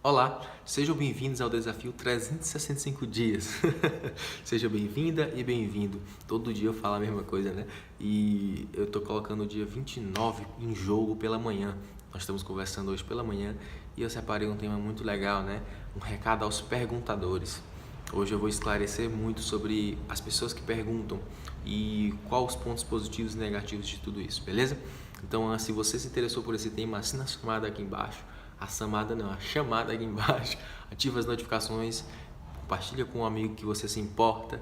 Olá, sejam bem-vindos ao desafio 365 dias. Seja bem-vinda e bem-vindo. Todo dia eu falo a mesma coisa, né? E eu tô colocando o dia 29 em jogo pela manhã. Nós estamos conversando hoje pela manhã e eu separei um tema muito legal, né? Um recado aos perguntadores. Hoje eu vou esclarecer muito sobre as pessoas que perguntam e quais os pontos positivos e negativos de tudo isso, beleza? Então, se você se interessou por esse tema, assina a chamada aqui embaixo. A chamada aqui embaixo. Ativa as notificações, compartilha com um amigo que você se importa.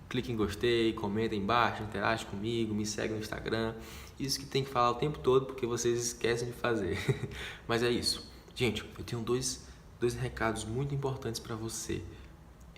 Clique em gostei, comenta aí embaixo, interage comigo, me segue no Instagram. Isso que tem que falar o tempo todo porque vocês esquecem de fazer. Mas é isso. Gente, eu tenho dois recados muito importantes para você.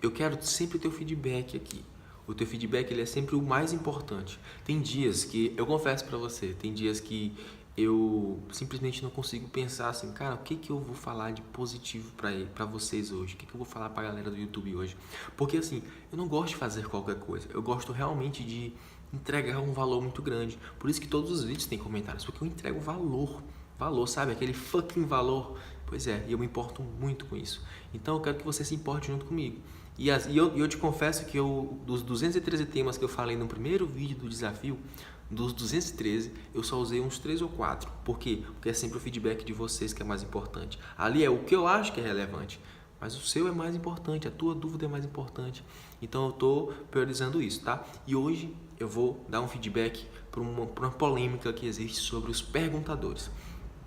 Eu quero sempre ter o feedback aqui. O teu feedback ele é sempre o mais importante. Tem dias que, eu confesso pra você, tem dias que eu simplesmente não consigo pensar assim, cara, o que eu vou falar de positivo pra vocês hoje? O que eu vou falar pra galera do YouTube hoje? Porque assim, eu não gosto de fazer qualquer coisa. Eu gosto realmente de entregar um valor muito grande. Por isso que todos os vídeos têm comentários, porque eu entrego valor. Valor, sabe? Aquele fucking valor. Pois é, e eu me importo muito com isso. Então eu quero que você se importe junto comigo. E eu te confesso que dos 213 temas que eu falei no primeiro vídeo do desafio, dos 213, eu só usei uns 3 ou 4. Por quê? Porque é sempre o feedback de vocês que é mais importante. Ali é o que eu acho que é relevante, mas o seu é mais importante, a tua dúvida é mais importante. Então eu estou priorizando isso, tá? E hoje eu vou dar um feedback para uma polêmica que existe sobre os perguntadores.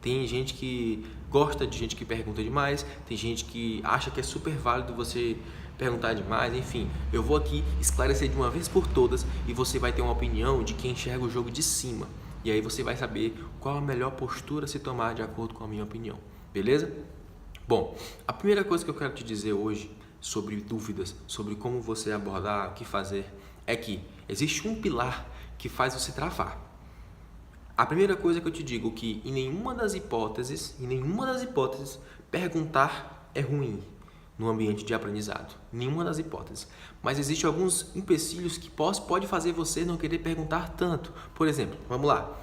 Tem gente que gosta de gente que pergunta demais, tem gente que acha que é super válido você perguntar demais, enfim. Eu vou aqui esclarecer de uma vez por todas e você vai ter uma opinião de quem enxerga o jogo de cima. E aí você vai saber qual a melhor postura a se tomar de acordo com a minha opinião, beleza? Bom, a primeira coisa que eu quero te dizer hoje sobre dúvidas, sobre como você abordar, o que fazer, é que existe um pilar que faz você travar. A primeira coisa que eu te digo é que em nenhuma das hipóteses, perguntar é ruim no ambiente de aprendizado. Nenhuma das hipóteses. Mas existem alguns empecilhos que pode fazer você não querer perguntar tanto. Por exemplo, vamos lá.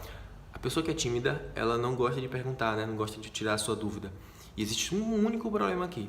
A pessoa que é tímida, ela não gosta de perguntar, né? Não gosta de tirar a sua dúvida. E existe um único problema aqui.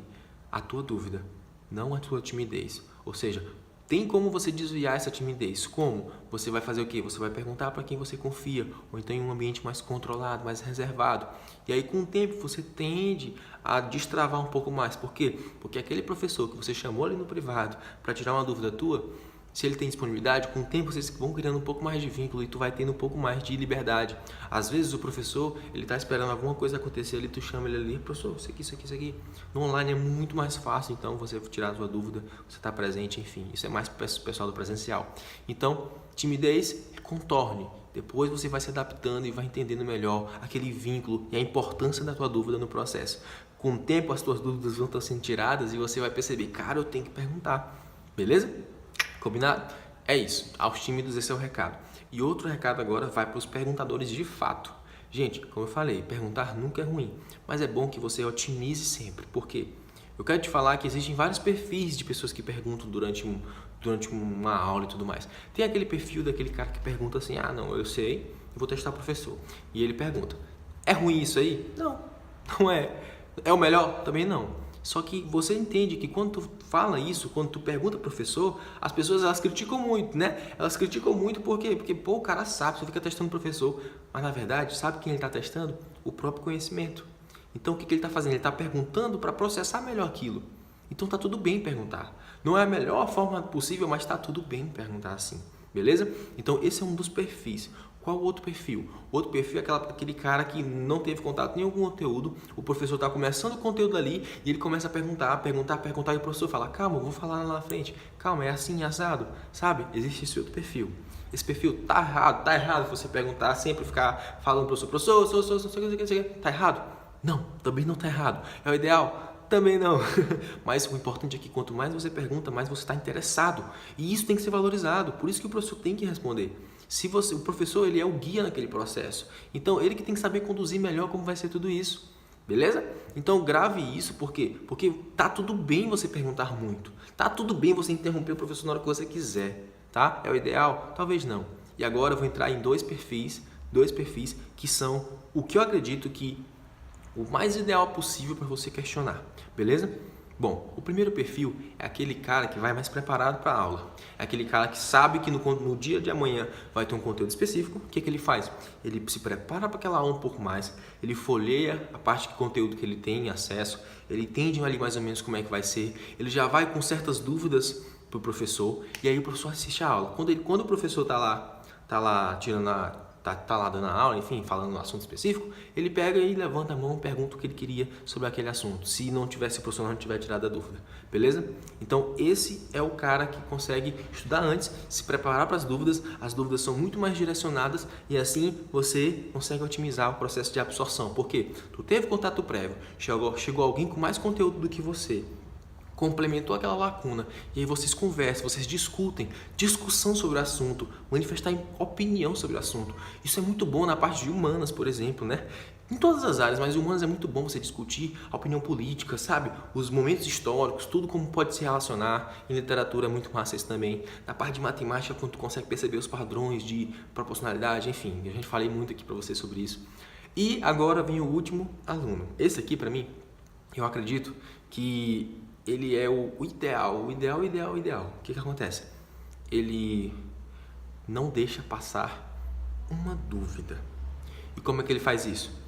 A tua dúvida, não a tua timidez. Ou seja, tem como você desviar essa timidez? Como? Você vai fazer o quê? Você vai perguntar para quem você confia, ou então em um ambiente mais controlado, mais reservado. E aí com o tempo você tende a destravar um pouco mais. Por quê? Porque aquele professor que você chamou ali no privado para tirar uma dúvida tua, se ele tem disponibilidade, com o tempo vocês vão criando um pouco mais de vínculo e tu vai tendo um pouco mais de liberdade. Às vezes o professor, ele tá esperando alguma coisa acontecer ali, tu chama ele ali, professor, isso aqui. No online é muito mais fácil, então, você tirar a sua dúvida, você tá presente, enfim. Isso é mais pessoal do presencial. Então, timidez, contorne. Depois você vai se adaptando e vai entendendo melhor aquele vínculo e a importância da tua dúvida no processo. Com o tempo, as tuas dúvidas vão estar sendo tiradas e você vai perceber, cara, eu tenho que perguntar. Beleza? Combinado? É isso. Aos tímidos esse é o recado. E outro recado agora vai para os perguntadores de fato. Gente, como eu falei, perguntar nunca é ruim, mas é bom que você otimize sempre. Por quê? Eu quero te falar que existem vários perfis de pessoas que perguntam durante uma aula e tudo mais. Tem aquele perfil daquele cara que pergunta assim, não, eu sei, eu vou testar o professor. E ele pergunta, é ruim isso aí? Não, não é. É o melhor? Também não. Só que você entende que quando tu fala isso, quando tu pergunta pro professor, as pessoas elas criticam muito, né? Elas criticam muito por quê? Porque, o cara sabe, você fica testando o professor, mas na verdade, sabe quem ele está testando? O próprio conhecimento. Então, o que ele está fazendo? Ele está perguntando para processar melhor aquilo. Então, tá tudo bem perguntar. Não é a melhor forma possível, mas tá tudo bem perguntar assim. Beleza? Então, esse é um dos perfis. Qual o outro perfil? O outro perfil é aquele cara que não teve contato nenhum com o conteúdo, o professor está começando o conteúdo ali e ele começa a perguntar, e o professor fala, calma, eu vou falar lá na frente, calma, é assim, assado, sabe? Existe esse outro perfil. Esse perfil tá errado você perguntar, sempre ficar falando pro professor, tá errado? Não, também não tá errado. É o ideal? Também não. Mas o importante é que quanto mais você pergunta, mais você está interessado. E isso tem que ser valorizado. Por isso que o professor tem que responder. O professor ele é o guia naquele processo. Então ele que tem que saber conduzir melhor como vai ser tudo isso. Beleza? Então grave isso, por quê? Porque tá tudo bem você perguntar muito. Tá tudo bem você interromper o professor na hora que você quiser. Tá? É o ideal? Talvez não. E agora eu vou entrar em dois perfis que são o que eu acredito que o mais ideal possível para você questionar, beleza? Bom, o primeiro perfil é aquele cara que vai mais preparado para a aula. É aquele cara que sabe que no dia de amanhã vai ter um conteúdo específico. O que ele faz? Ele se prepara para aquela aula um pouco mais, ele folheia a parte de conteúdo que ele tem acesso, ele entende ali mais ou menos como é que vai ser, ele já vai com certas dúvidas para o professor e aí o professor assiste a aula. Quando o professor está lá tirando tá lá dando a aula, enfim, falando um assunto específico, ele pega e levanta a mão e pergunta o que ele queria sobre aquele assunto, se o professor não tiver tirado a dúvida, beleza? Então, esse é o cara que consegue estudar antes, se preparar para as dúvidas são muito mais direcionadas e assim você consegue otimizar o processo de absorção, porque tu teve contato prévio, chegou alguém com mais conteúdo do que você, complementou aquela lacuna e aí vocês conversam, vocês discussão sobre o assunto, manifestar opinião sobre o assunto. Isso é muito bom na parte de humanas, por exemplo, né? Em todas as áreas, mas humanas é muito bom você discutir a opinião política, sabe? Os momentos históricos, tudo como pode se relacionar. Em literatura é muito massa isso também. Na parte de matemática, quando tu consegue perceber os padrões de proporcionalidade, enfim, a gente falei muito aqui para você sobre isso. E agora vem o último aluno. Esse aqui, para mim, eu acredito que ele é o ideal. O que acontece? Ele não deixa passar uma dúvida. E como é que ele faz isso?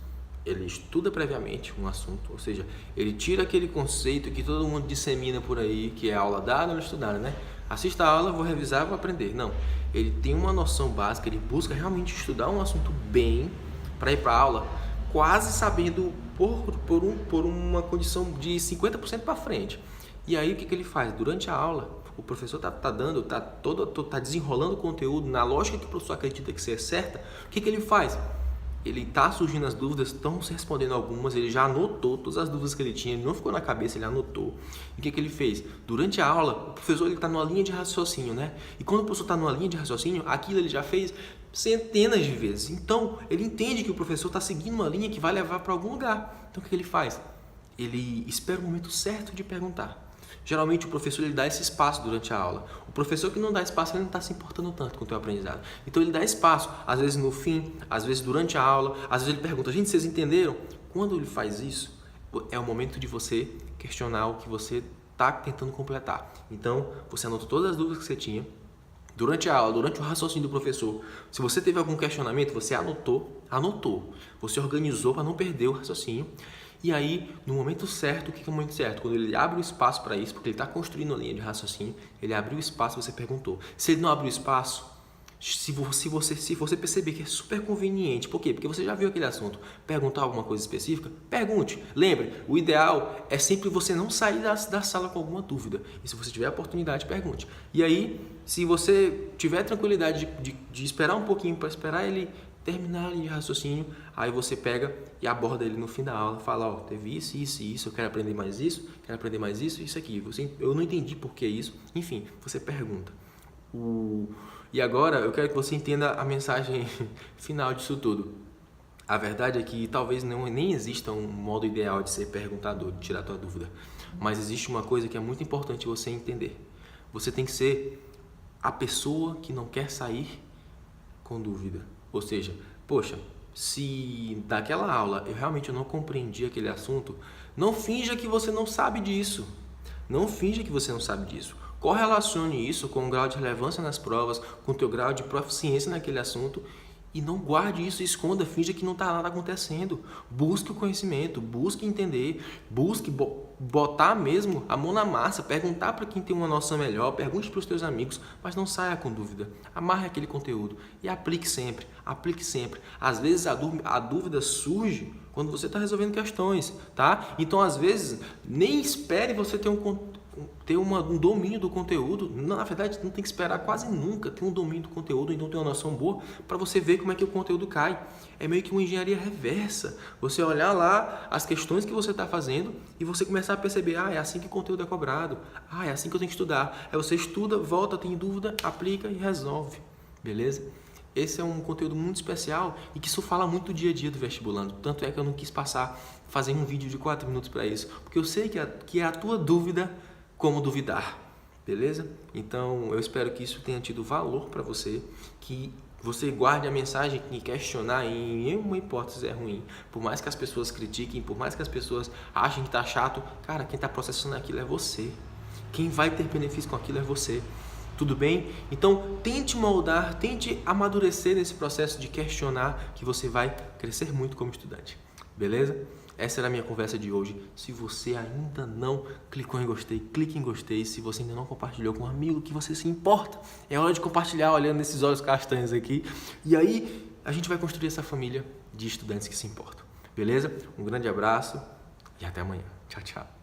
Ele estuda previamente um assunto, ou seja, ele tira aquele conceito que todo mundo dissemina por aí, que é aula dada ou estudada, né? Assista a aula, vou revisar, vou aprender. Não, ele tem uma noção básica, ele busca realmente estudar um assunto bem para ir para a aula, quase sabendo por uma condição de 50% para frente. E aí o que ele faz? Durante a aula, o professor tá desenrolando o conteúdo na lógica que o professor acredita que seja certa. O que ele faz? Ele tá surgindo as dúvidas, estão se respondendo algumas, ele já anotou todas as dúvidas que ele tinha, ele não ficou na cabeça, ele anotou. E o que ele fez? Durante a aula, o professor está numa linha de raciocínio, né? E quando o professor está numa linha de raciocínio, aquilo ele já fez centenas de vezes. Então, ele entende que o professor está seguindo uma linha que vai levar para algum lugar. Então, o que ele faz? Ele espera o momento certo de perguntar. Geralmente o professor ele dá esse espaço durante a aula. O professor que não dá espaço, ele não está se importando tanto com o teu aprendizado. Então ele dá espaço, às vezes no fim, às vezes durante a aula, às vezes ele pergunta, gente, vocês entenderam? Quando ele faz isso, é o momento de você questionar o que você está tentando completar. Então, você anotou todas as dúvidas que você tinha, durante a aula, durante o raciocínio do professor. Se você teve algum questionamento, você anotou. Você organizou para não perder o raciocínio. E aí, no momento certo, o que é o momento certo? Quando ele abre o espaço para isso, porque ele está construindo a linha de raciocínio, ele abriu o espaço e você perguntou. Se ele não abriu espaço, se você perceber que é super conveniente, por quê? Porque você já viu aquele assunto, perguntar alguma coisa específica, pergunte. Lembre, o ideal é sempre você não sair da sala com alguma dúvida. E se você tiver a oportunidade, pergunte. E aí, se você tiver tranquilidade de esperar um pouquinho para esperar ele terminar a linha de raciocínio, aí você pega e aborda ele no fim da aula, fala, ó, teve isso, eu quero aprender mais isso, isso aqui. Eu não entendi por que isso. Enfim, você pergunta. E agora eu quero que você entenda a mensagem final disso tudo. A verdade é que talvez nem exista um modo ideal de ser perguntador, de tirar a tua dúvida. Mas existe uma coisa que é muito importante você entender. Você tem que ser a pessoa que não quer sair com dúvida. Ou seja, poxa, se daquela aula eu realmente não compreendi aquele assunto, não finja que você não sabe disso. Não finja que você não sabe disso. Correlacione isso com o grau de relevância nas provas, com o teu grau de proficiência naquele assunto e não guarde isso, esconda, finja que não está nada acontecendo. Busque o conhecimento, busque entender, busque botar mesmo a mão na massa, perguntar para quem tem uma noção melhor, pergunte para os teus amigos, mas não saia com dúvida. Amarre aquele conteúdo e aplique sempre, aplique sempre. Às vezes a dúvida surge quando você está resolvendo questões, tá? Então, às vezes, nem espere você ter um domínio do conteúdo. Na verdade, não tem que esperar quase nunca ter um domínio do conteúdo, então ter uma noção boa para você ver como é que o conteúdo cai. É meio que uma engenharia reversa. Você olhar lá as questões que você está fazendo e você começar a perceber, é assim que o conteúdo é cobrado, é assim que eu tenho que estudar. Aí você estuda, volta, tem dúvida, aplica e resolve. Beleza? Esse é um conteúdo muito especial e que isso fala muito do dia a dia do vestibulando. Tanto é que eu não quis fazer um vídeo de 4 minutos para isso, porque eu sei que é a tua dúvida como duvidar, beleza? Então, eu espero que isso tenha tido valor para você, que você guarde a mensagem que questionar em nenhuma hipótese é ruim. Por mais que as pessoas critiquem, por mais que as pessoas achem que tá chato, cara, quem tá processando aquilo é você. Quem vai ter benefício com aquilo é você. Tudo bem? Então, tente moldar, tente amadurecer nesse processo de questionar, que você vai crescer muito como estudante. Beleza? Essa era a minha conversa de hoje. Se você ainda não clicou em gostei, clique em gostei. Se você ainda não compartilhou com um amigo que você se importa, é hora de compartilhar olhando nesses olhos castanhos aqui. E aí, a gente vai construir essa família de estudantes que se importam. Beleza? Um grande abraço e até amanhã. Tchau, tchau.